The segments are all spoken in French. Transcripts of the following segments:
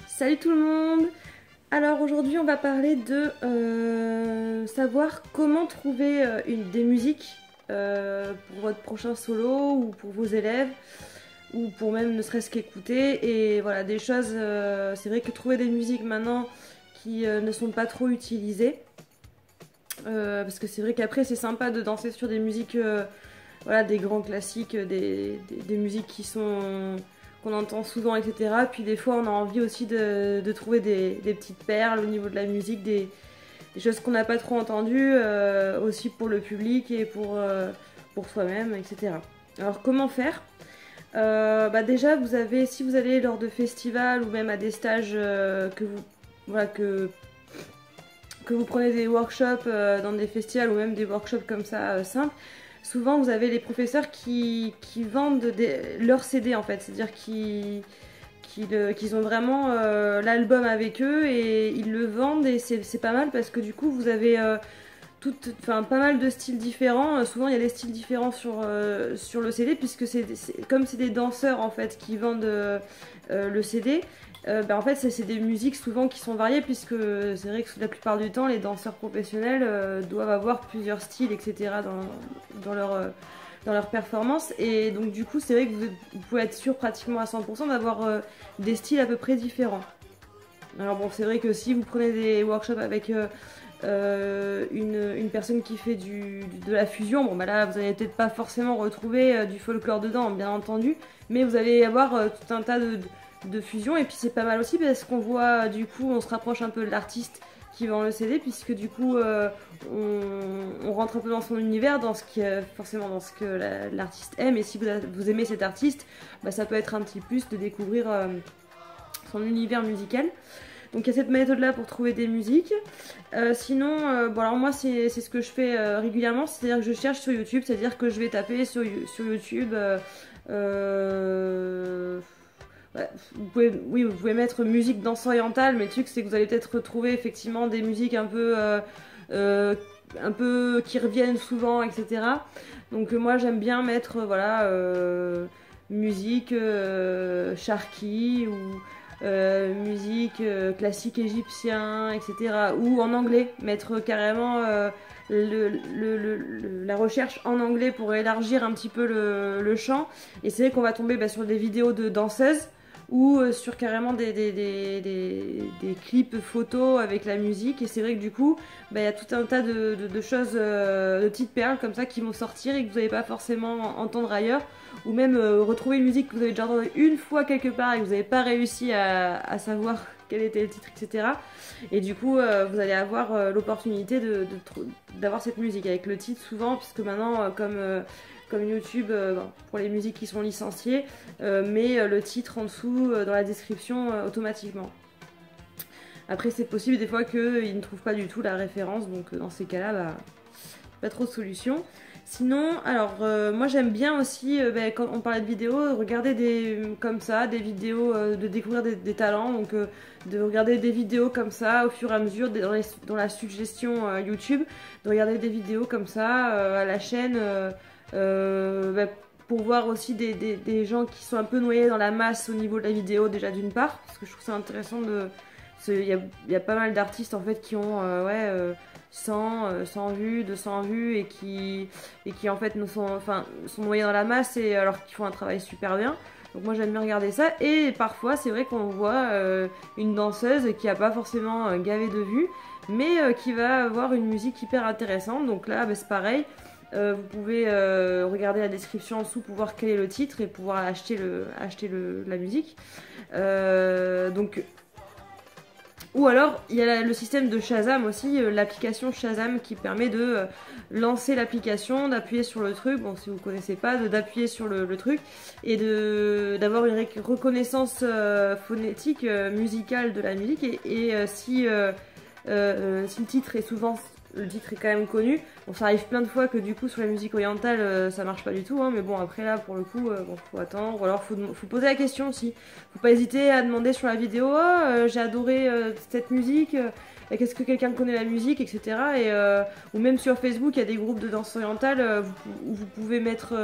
Salut tout le monde! Alors aujourd'hui on va parler de savoir comment trouver des musiques pour votre prochain solo ou pour vos élèves ou pour même ne serait-ce qu'écouter et voilà des choses, c'est vrai que trouver des musiques maintenant qui ne sont pas trop utilisées parce que c'est vrai qu'après c'est sympa de danser sur des musiques voilà, des grands classiques, des musiques qui sont qu'on entend souvent, etc. Puis des fois, on a envie aussi de trouver des petites perles au niveau de la musique, des choses qu'on n'a pas trop entendues, aussi pour le public et pour soi-même, etc. Alors, comment faire déjà, si vous allez lors de festivals ou même à des stages voilà, que vous prenez des workshops dans des festivals ou même des workshops comme ça simples, souvent vous avez les professeurs qui vendent leurs CD en fait, c'est-à-dire qu'ils ont vraiment l'album avec eux et ils le vendent et c'est pas mal parce que du coup vous avez pas mal de styles différents. Souvent il y a des styles différents sur le CD puisque comme c'est des danseurs en fait qui vendent le CD. En fait c'est des musiques souvent qui sont variées puisque c'est vrai que la plupart du temps les danseurs professionnels doivent avoir plusieurs styles etc dans leur performance et donc du coup c'est vrai que vous pouvez être sûr pratiquement à 100% d'avoir des styles à peu près différents. Alors bon c'est vrai que si vous prenez des workshops avec une personne qui fait de la fusion, bon bah là vous allez peut-être pas forcément retrouver du folklore dedans bien entendu, mais vous allez avoir tout un tas de fusion et puis c'est pas mal aussi parce qu'on voit du coup on se rapproche un peu de l'artiste qui vend le CD puisque du coup on rentre un peu dans son univers, dans ce qui forcément dans ce que l'artiste aime et si vous aimez cet artiste, bah, ça peut être un petit plus de découvrir son univers musical. Donc il y a cette méthode là pour trouver des musiques. Sinon, bon alors moi c'est ce que je fais régulièrement, c'est-à-dire que je cherche sur YouTube, c'est-à-dire que je vais taper sur YouTube. Ouais, vous pouvez mettre musique danse orientale, mais le truc c'est que vous allez peut-être retrouver effectivement des musiques un peu qui reviennent souvent, etc. Donc moi j'aime bien mettre voilà musique Sharky ou musique classique égyptien, etc. Ou en anglais, mettre carrément la recherche en anglais pour élargir un petit peu le champ. Et c'est vrai qu'on va tomber sur des vidéos de danseuses ou sur carrément des clips photos avec la musique. Et c'est vrai que du coup, il y a tout un tas de choses, de petites perles comme ça qui vont sortir et que vous n'allez pas forcément entendre ailleurs. Ou même retrouver une musique que vous avez déjà entendue une fois quelque part et que vous n'avez pas réussi à savoir quel était le titre, etc. Et du coup, vous allez avoir l'opportunité d'avoir cette musique avec le titre souvent, puisque maintenant, comme YouTube, pour les musiques qui sont licenciées, met le titre en dessous dans la description automatiquement. Après, c'est possible des fois qu'ils ne trouvent pas du tout la référence, donc dans ces cas-là, pas trop de solution. Sinon, alors moi j'aime bien aussi, quand on parlait de vidéos, regarder comme ça, des vidéos, de découvrir des talents, donc de regarder des vidéos comme ça au fur et à mesure dans la suggestion YouTube, de regarder des vidéos comme ça à la chaîne pour voir aussi des gens qui sont un peu noyés dans la masse au niveau de la vidéo déjà d'une part, parce que je trouve ça intéressant il y a pas mal d'artistes en fait qui ont 100 vues, 200 vues et qui en fait sont noyés dans la masse et alors qu'ils font un travail super bien. Donc moi j'aime bien regarder ça et parfois c'est vrai qu'on voit une danseuse qui a pas forcément gavé de vues mais qui va avoir une musique hyper intéressante. Donc là c'est pareil. Vous pouvez regarder la description en dessous pour voir quel est le titre et pouvoir acheter la musique. Ou alors, il y a le système de Shazam aussi, l'application Shazam qui permet de lancer l'application, d'appuyer sur le truc, bon si vous ne connaissez pas, d'appuyer sur le truc et d'avoir une reconnaissance phonétique, musicale de la musique si le titre est quand même connu. Bon, ça arrive plein de fois que du coup sur la musique orientale ça marche pas du tout, hein, mais bon après là pour le coup faut attendre, ou alors faut poser la question aussi. Faut pas hésiter à demander sur la vidéo j'ai adoré cette musique, qu'est-ce que quelqu'un connaît la musique, etc. Ou même sur Facebook il y a des groupes de danse orientale où vous pouvez mettre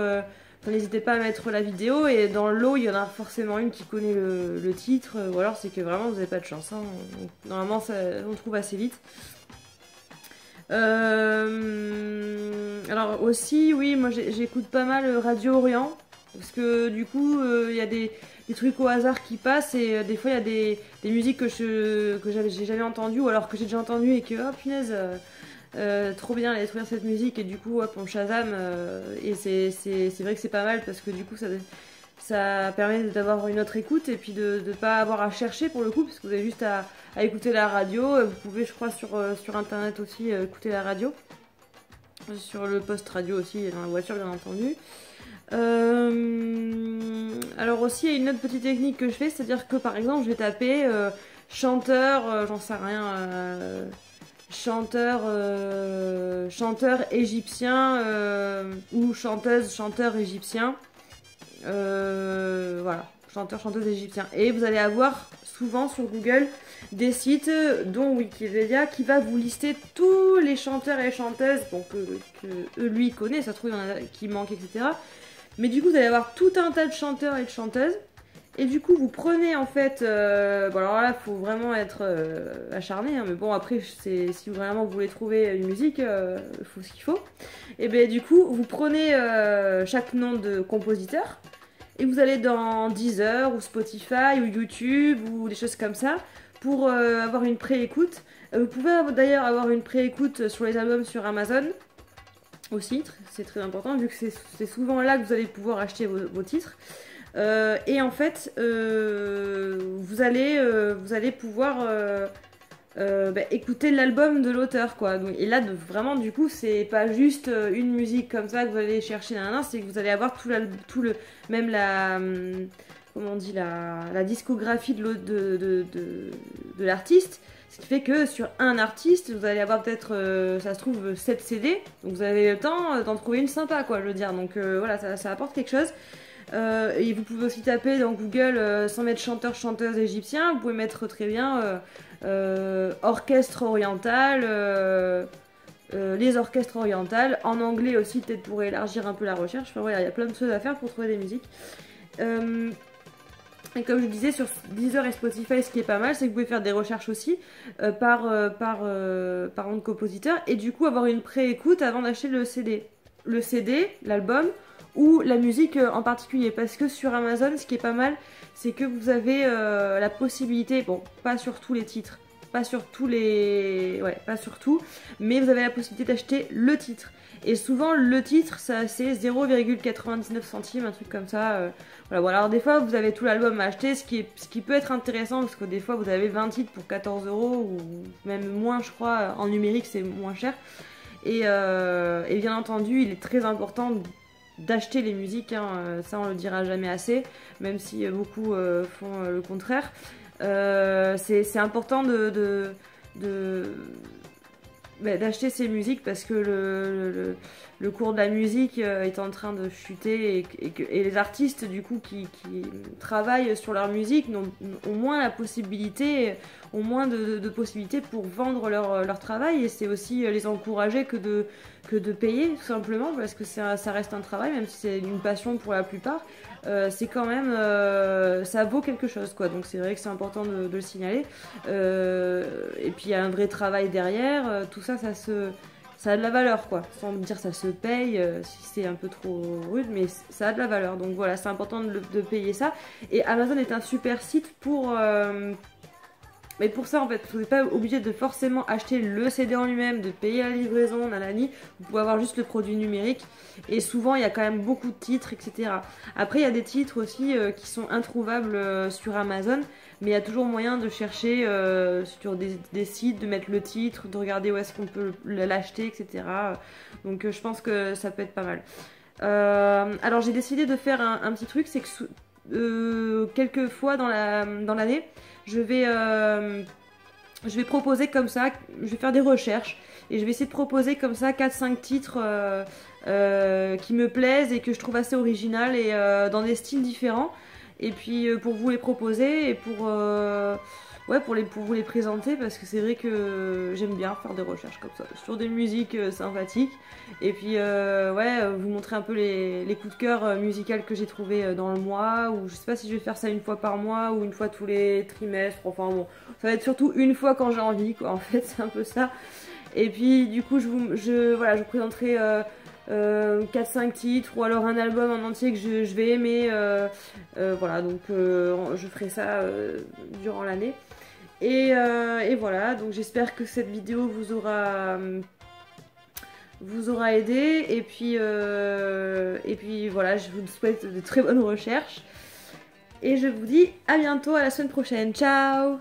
n'hésitez pas à mettre la vidéo, et dans le lot il y en a forcément une qui connaît le titre, ou alors c'est que vraiment vous n'avez pas de chance, hein. Donc, normalement ça, on trouve assez vite. Alors aussi, oui, moi j'écoute pas mal Radio Orient, parce que du coup il y a des trucs au hasard qui passent, et des fois il y a des musiques que j'ai jamais entendues, ou alors que j'ai déjà entendues et que oh punaise, trop bien, elle est trop bien cette musique, et du coup hop on Shazam, et c'est vrai que c'est pas mal, parce que du coup ça permet d'avoir une autre écoute, et puis de ne pas avoir à chercher pour le coup, parce que vous avez juste à écouter la radio. Vous pouvez, je crois, sur internet aussi écouter la radio, sur le poste radio aussi, dans la voiture bien entendu. Alors aussi, il y a une autre petite technique que je fais, c'est-à-dire que par exemple je vais taper chanteur, j'en sais rien, chanteur égyptien, ou chanteur égyptien, voilà, chanteuse égyptien, et vous allez avoir souvent sur Google des sites, dont Wikipédia, qui va vous lister tous les chanteurs et chanteuses, bon, que lui connaît, ça se trouve il y en a qui manquent, etc. Mais du coup vous allez avoir tout un tas de chanteurs et de chanteuses, et du coup vous prenez en fait, bon alors là faut vraiment être acharné, hein, mais bon après si vraiment vous voulez trouver une musique, il faut ce qu'il faut, et bien du coup vous prenez chaque nom de compositeur, et vous allez dans Deezer ou Spotify ou YouTube ou des choses comme ça pour avoir une pré-écoute. Vous pouvez d'ailleurs avoir une pré-écoute sur les albums sur Amazon aussi, c'est très important, vu que c'est souvent là que vous allez pouvoir acheter vos titres. Et en fait, vous allez pouvoir écouter l'album de l'auteur, quoi. Donc, et là, vraiment, du coup, c'est pas juste une musique comme ça que vous allez chercher, c'est que vous allez avoir même la, comment on dit, la discographie de l'artiste. Ce qui fait que sur un artiste, vous allez avoir peut-être, ça se trouve, 7 CD. Donc vous avez le temps d'en trouver une sympa, quoi, je veux dire. Donc voilà, ça apporte quelque chose. Et vous pouvez aussi taper dans Google, sans mettre chanteur, chanteuse égyptien, vous pouvez mettre très bien orchestre oriental, les orchestres orientales, en anglais aussi, peut-être pour élargir un peu la recherche. Enfin voilà, il y a plein de choses à faire pour trouver des musiques. Et comme je disais, sur Deezer et Spotify, ce qui est pas mal, c'est que vous pouvez faire des recherches aussi par nom de compositeur, et du coup avoir une pré-écoute avant d'acheter le CD. Le CD, l'album, ou la musique en particulier. Parce que sur Amazon, ce qui est pas mal, c'est que vous avez la possibilité, bon, pas sur tous les titres, pas sur tout, mais vous avez la possibilité d'acheter le titre. Et souvent, le titre, c'est 0,99 centimes, un truc comme ça. Voilà. Bon, alors des fois, vous avez tout l'album à acheter, ce qui peut être intéressant, parce que des fois, vous avez 20 titres pour 14 €, ou même moins, je crois. En numérique, c'est moins cher. Et bien entendu, il est très important d'acheter les musiques, hein. Ça, on le dira jamais assez, même si beaucoup font le contraire. C'est important d'acheter ces musiques, parce que le cours de la musique est en train de chuter, et les artistes du coup qui travaillent sur leur musique ont moins la possibilité, ont moins de possibilités pour vendre leur travail, et c'est aussi les encourager que de payer, tout simplement, parce que ça reste un travail, même si c'est une passion pour la plupart. C'est quand même, ça vaut quelque chose, quoi. Donc c'est vrai que c'est important de le signaler. Et puis il y a un vrai travail derrière. Tout ça, ça a de la valeur, quoi. Sans dire ça se paye, si c'est un peu trop rude, mais ça a de la valeur. Donc voilà, c'est important de payer ça. Et Amazon est un super site pour mais pour ça, en fait, vous n'êtes pas obligé de forcément acheter le CD en lui-même, de payer la livraison, nanani. Vous pouvez avoir juste le produit numérique. Et souvent, il y a quand même beaucoup de titres, etc. Après, il y a des titres aussi qui sont introuvables sur Amazon. Mais il y a toujours moyen de chercher sur des sites, de mettre le titre, de regarder où est-ce qu'on peut l'acheter, etc. Donc je pense que ça peut être pas mal. Alors j'ai décidé de faire un petit truc, c'est que quelques fois dans l'année, je vais proposer comme ça, je vais faire des recherches, et je vais essayer de proposer comme ça 4-5 titres qui me plaisent et que je trouve assez original, et dans des styles différents. et puis pour vous les proposer et pour ouais, pour vous les présenter, parce que c'est vrai que j'aime bien faire des recherches comme ça sur des musiques sympathiques, et puis ouais, vous montrer un peu les coups de cœur musicales que j'ai trouvé dans le mois, ou je sais pas si je vais faire ça une fois par mois ou une fois tous les trimestres, enfin bon, ça va être surtout une fois quand j'ai envie, quoi, en fait, c'est un peu ça. Et puis du coup voilà, je vous présenterai 4-5 titres, ou alors un album en entier que je vais aimer, voilà, donc je ferai ça durant l'année. Et voilà, donc j'espère que cette vidéo vous aura aidé, et puis voilà, je vous souhaite de très bonnes recherches, et je vous dis à bientôt, à la semaine prochaine, ciao.